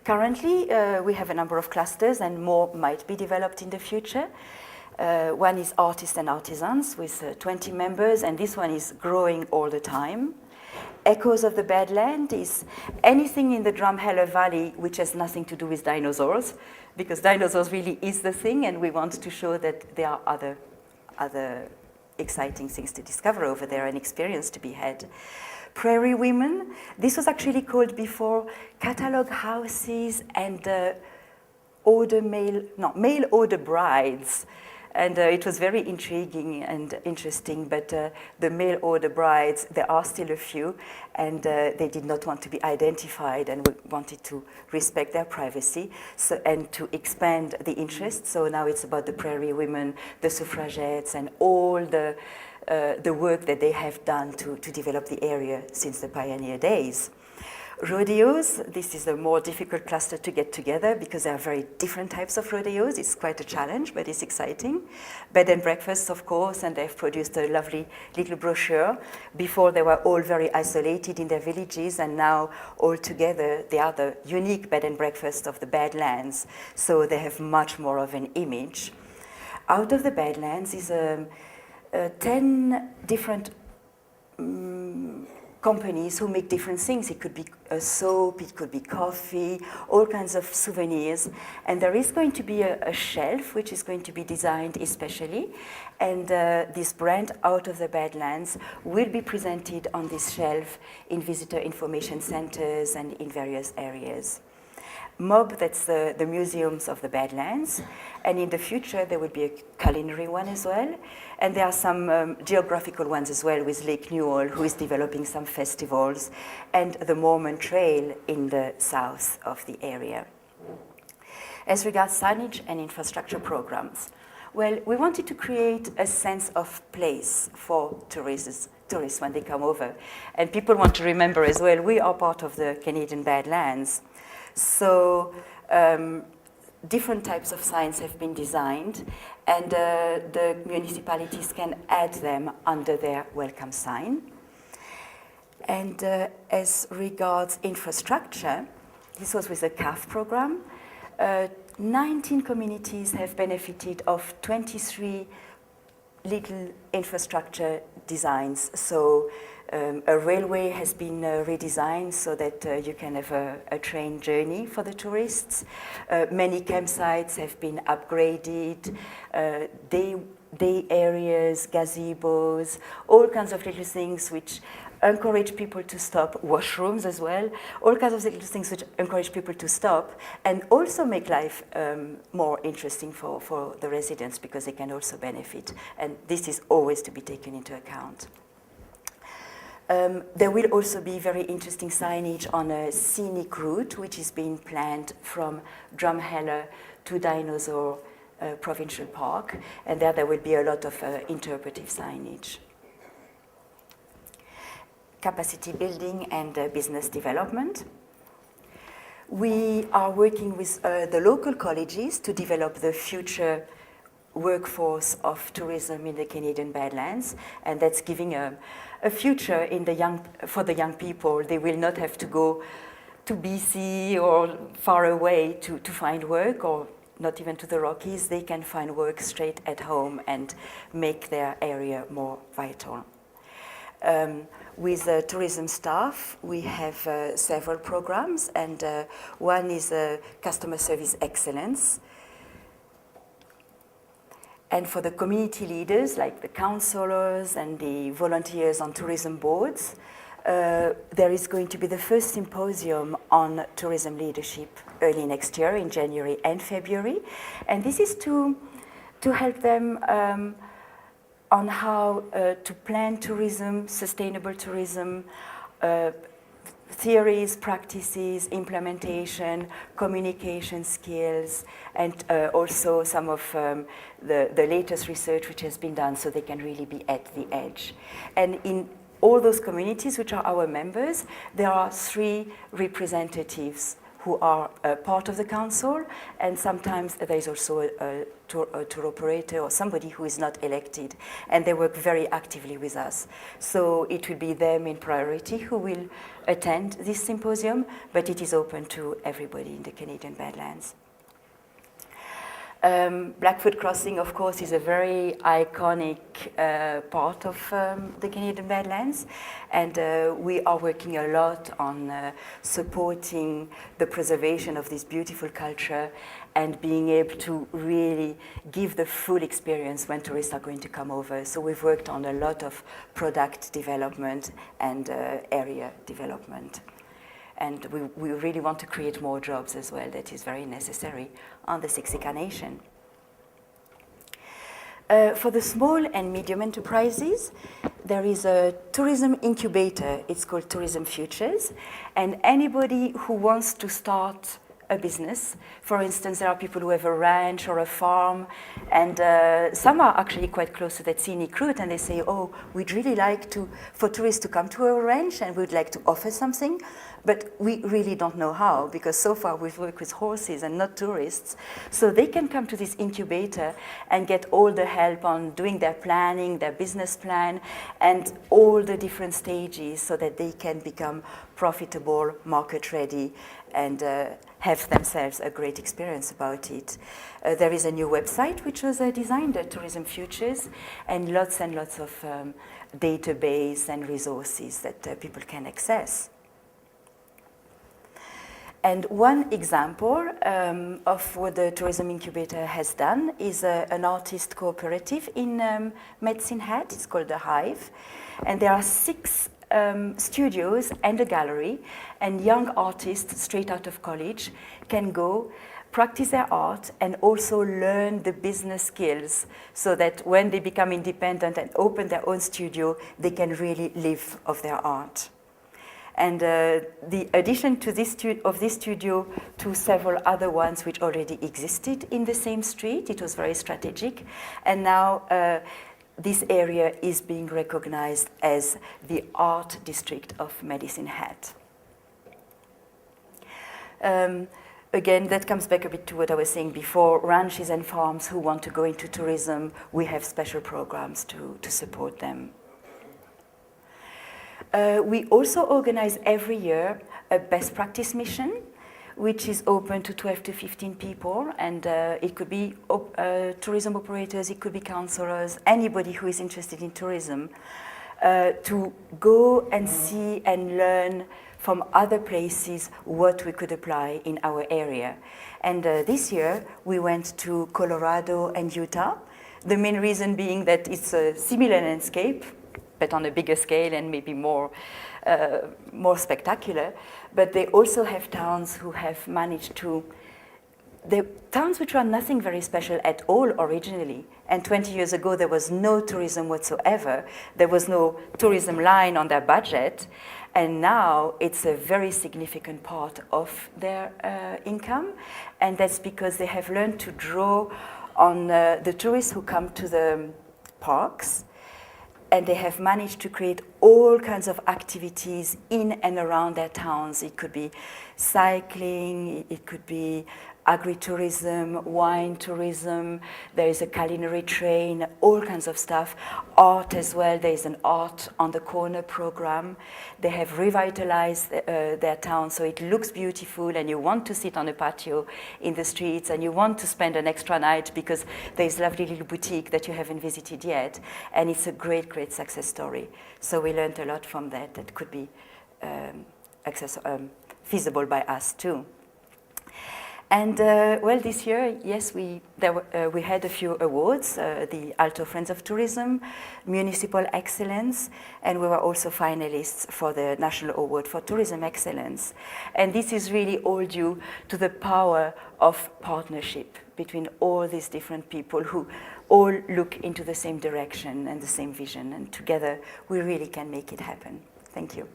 Currently, we have a number of clusters and more might be developed in the future. One is artists and artisans with 20 members, and this one is growing all the time. Echoes of the Badlands is anything in the Drumheller Valley which has nothing to do with dinosaurs, because dinosaurs really is the thing, and we want to show that there are other exciting things to discover over there and experience to be had. Prairie Women, this was actually called before catalog houses and mail order brides. And it was very intriguing and interesting, but the mail order brides, there are still a few, and they did not want to be identified, and we wanted to respect their privacy and to expand the interest. So now it's about the Prairie Women, the suffragettes, and all the work that they have done to develop the area since the pioneer days. Rodeos, this is a more difficult cluster to get together because there are very different types of rodeos. It's quite a challenge, but it's exciting. Bed and breakfasts, of course, and they've produced a lovely little brochure. Before, they were all very isolated in their villages, and now all together they are the unique bed and breakfast of the Badlands, so they have much more of an image. Out of the Badlands is 10 different companies who make different things. It could be a soap, it could be coffee, all kinds of souvenirs. And there is going to be a shelf which is going to be designed especially. And this brand Out of the Badlands will be presented on this shelf in visitor information centers and in various areas. MOB, that's the museums of the Badlands, and in the future there will be a culinary one as well, and there are some geographical ones as well with Lake Newell, who is developing some festivals, and the Mormon Trail in the south of the area. As regards signage and infrastructure programs, well, we wanted to create a sense of place for tourists when they come over, and people want to remember as well, we are part of the Canadian Badlands. So different types of signs have been designed, and the municipalities can add them under their welcome sign. And as regards infrastructure, this was with the CAF program. 19 communities have benefited of 23 little infrastructure designs. So a railway has been redesigned so that you can have a train journey for the tourists. Many campsites have been upgraded. Day areas, gazebos, all kinds of little things which encourage people to stop, washrooms as well, all kinds of little things which encourage people to stop and also make life more interesting for the residents, because they can also benefit. And this is always to be taken into account. There will also be very interesting signage on a scenic route which is being planned from Drumheller to Dinosaur Provincial Park, and there will be a lot of interpretive signage. Capacity building and business development. We are working with the local colleges to develop the future workforce of tourism in the Canadian Badlands, and that's giving a future for the young people. They will not have to go to BC or far away to find work, or not even to the Rockies. They can find work straight at home and make their area more vital. With tourism staff, we have several programs, and one is customer service excellence. And for the community leaders, like the councillors and the volunteers on tourism boards, there is going to be the first symposium on tourism leadership early next year in January and February. And this is to help them on how to plan tourism, sustainable tourism, theories, practices, implementation, communication skills, and also some of the latest research which has been done, so they can really be at the edge. And in all those communities which are our members, there are 3 representatives who are part of the council, and sometimes there is also a tour operator or somebody who is not elected, and they work very actively with us. So it will be them in priority who will attend this symposium, but it is open to everybody in the Canadian Badlands. Blackfoot Crossing, of course, is a very iconic part of the Canadian Badlands, and we are working a lot on supporting the preservation of this beautiful culture and being able to really give the full experience when tourists are going to come over. So we've worked on a lot of product development and area development. And we really want to create more jobs as well. That is very necessary on the Siksika Nation. For the small and medium enterprises, there is a tourism incubator. It's called Tourism Futures. And anybody who wants to start a business, for instance, there are people who have a ranch or a farm, and some are actually quite close to that scenic route, and they say, oh, we'd really like for tourists to come to our ranch, and we'd like to offer something, but we really don't know how, because so far we've worked with horses and not tourists. So they can come to this incubator and get all the help on doing their planning, their business plan, and all the different stages so that they can become profitable, market ready, and have themselves a great experience about it. There is a new website which was designed at Tourism Futures, and lots of database and resources that people can access. And one example of what the Tourism Incubator has done is an artist cooperative in Medicine Hat. It's called The Hive, and there are 6 studios and a gallery, and young artists straight out of college can go practice their art and also learn the business skills so that when they become independent and open their own studio, they can really live of their art. And the addition to this studio to several other ones which already existed in the same street, it was very strategic, and now this area is being recognized as the art district of Medicine Hat. Again, that comes back a bit to what I was saying before. Ranches and farms who want to go into tourism, we have special programs to support them. We also organize every year a best practice mission, which is open to 12 to 15 people, and it could be tourism operators, it could be councillors, anybody who is interested in tourism, to go and see and learn from other places what we could apply in our area. And this year, we went to Colorado and Utah, the main reason being that it's a similar landscape, but on a bigger scale and maybe more spectacular. But they also have towns who have managed to, the towns which were nothing very special at all originally. And 20 years ago, there was no tourism whatsoever. There was no tourism line on their budget. And now it's a very significant part of their income. And that's because they have learned to draw on the tourists who come to the parks. And they have managed to create all kinds of activities in and around their towns. It could be cycling, it could be agritourism, wine tourism, there is a culinary train, all kinds of stuff. Art as well, there is an art on the corner program. They have revitalized their town so it looks beautiful, and you want to sit on a patio in the streets, and you want to spend an extra night because there is a lovely little boutique that you haven't visited yet, and it's a great, great success story. So we learned a lot from that that could be feasible by us too. And well, this year, yes, we had a few awards, the Alto Friends of Tourism, Municipal Excellence, and we were also finalists for the National Award for Tourism Excellence. And this is really all due to the power of partnership between all these different people who all look into the same direction and the same vision, and together we really can make it happen. Thank you.